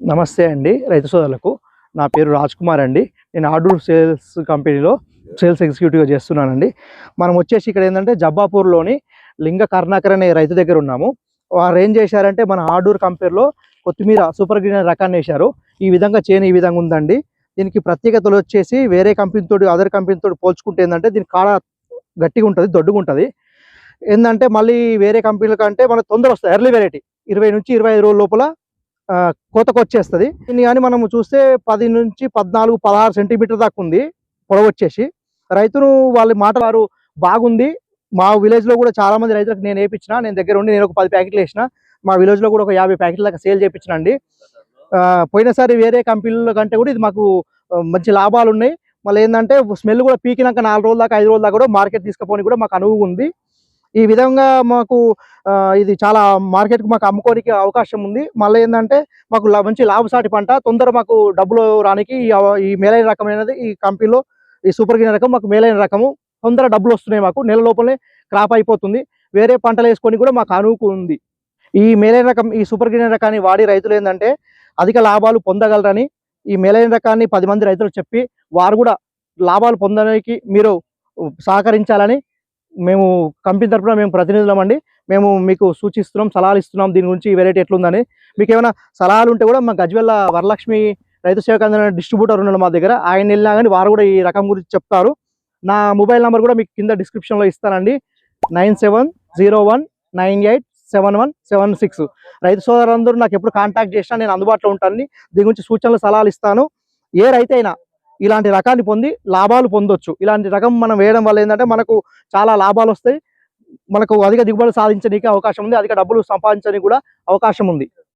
నమస్తే అండి రైతు సోదరులకు. నా పేరు రాజ్ కుమార్ అండి. నేను ఆర్డూర్ సేల్స్ కంపెనీలో సేల్స్ ఎగ్జిక్యూటివ్గా చేస్తున్నానండి. మనం వచ్చేసి ఇక్కడ ఏంటంటే జబ్బాపూర్లోని లింగ కరుణాకర్ అనే రైతు దగ్గర ఉన్నాము. వారు ఏం చేశారంటే మన ఆర్డూర్ కంపెనీలో కొత్తిమీర సూపర్ గ్రీన్ రకాన్ని వేశారు. ఈ విధంగా చేను ఈ విధంగా ఉందండి. దీనికి ప్రత్యేకతలు వచ్చేసి వేరే కంపెనీతో అదర్ కంపెనీతో పోల్చుకుంటే ఏంటంటే దీని కాడ గట్టిగా ఉంటుంది, దొడ్డుగా ఉంటుంది. ఏంటంటే మళ్ళీ వేరే కంపెనీల కంటే మనకు తొందర వస్తుంది. ఎర్లీ వెరైటీ 20 నుంచి 25 రోజుల లోపల కోతకు వచ్చేస్తుంది. దీన్ని కానీ మనం చూస్తే 10 నుంచి 14, 16 సెంటీమీటర్ దాకా ఉంది పొడవు వచ్చేసి. రైతును వాళ్ళ మాట వారు బాగుంది. మా విలేజ్లో కూడా చాలా మంది రైతులకు నేను వేయించిన, నేను దగ్గర ఉండి నేను ఒక 10 ప్యాకెట్లు వేసిన. మా విలేజ్లో కూడా ఒక 50 ప్యాకెట్ల దాకా సేల్ చేయించిన అండి. పోయినసారి వేరే కంపెనీల కంటే కూడా ఇది మాకు మంచి లాభాలు ఉన్నాయి. మళ్ళీ ఏంటంటే స్మెల్ కూడా పీకినాక 4 రోజుల దాకా 5 రోజుల దాకా కూడా మార్కెట్ తీసుకుపోని కూడా మాకు అనువు ఉంది. ఈ విధంగా మాకు ఇది చాలా మార్కెట్కి మాకు అమ్ముకోనికి అవకాశం ఉంది. మళ్ళీ ఏంటంటే మాకు మంచి లాభసాటి పంట, తొందర మాకు డబ్బులు రానికి ఈ మేలైన రకమైనది ఈ కంపెనీలో ఈ సూపర్ గ్రీన్ రకం మాకు మేలైన రకము. తొందర డబ్బులు వస్తున్నాయి, మాకు నెల లోపలే క్రాప్ అయిపోతుంది. వేరే పంటలు వేసుకొని కూడా మాకు అనువుకు ఉంది. ఈ మేలైన రకం ఈ సూపర్ గ్రీన్ రకాన్ని వాడి రైతులు ఏంటంటే అధిక లాభాలు పొందగలరని ఈ మేలైన రకాన్ని 10 మంది రైతులు చెప్పి వారు కూడా లాభాలు పొందడానికి మీరు సహకరించాలని మేము కంపెనీ తరఫున మేము ప్రతినిధులం అండి. మేము మీకు సూచిస్తున్నాం, సలహాలు ఇస్తున్నాం. దీని గురించి ఈ వెరైటీ ఎట్లుందని మీకు ఏమైనా సలహాలు ఉంటే కూడా మా గజ్వెల్ల వరలక్ష్మి రైతు సేవా కేంద్రం డిస్ట్రిబ్యూటర్ ఉన్నాడు మా దగ్గర. ఆయన వెళ్ళినా కానీ వారు కూడా ఈ రకం గురించి చెప్తారు. నా మొబైల్ నెంబర్ కూడా మీకు కింద డిస్క్రిప్షన్లో ఇస్తానండి. 9701987176. రైతు సోదరులందరూ నాకు ఎప్పుడు కాంటాక్ట్ చేసినా నేను అందుబాటులో ఉంటాను. దీని గురించి సూచనలు సలహాలు ఇస్తాను. ఏ రైతైనా ఇలాంటి రకాన్ని పొంది లాభాలు పొందొచ్చు. ఇలాంటి రకం మనం వేయడం వల్ల ఏంటంటే మనకు చాలా లాభాలు వస్తాయి. మనకు అధిక దిగుబడి సాధించడానికి అవకాశం ఉంది, అధిక డబ్బులు సంపాదించడానికి కూడా అవకాశం ఉంది.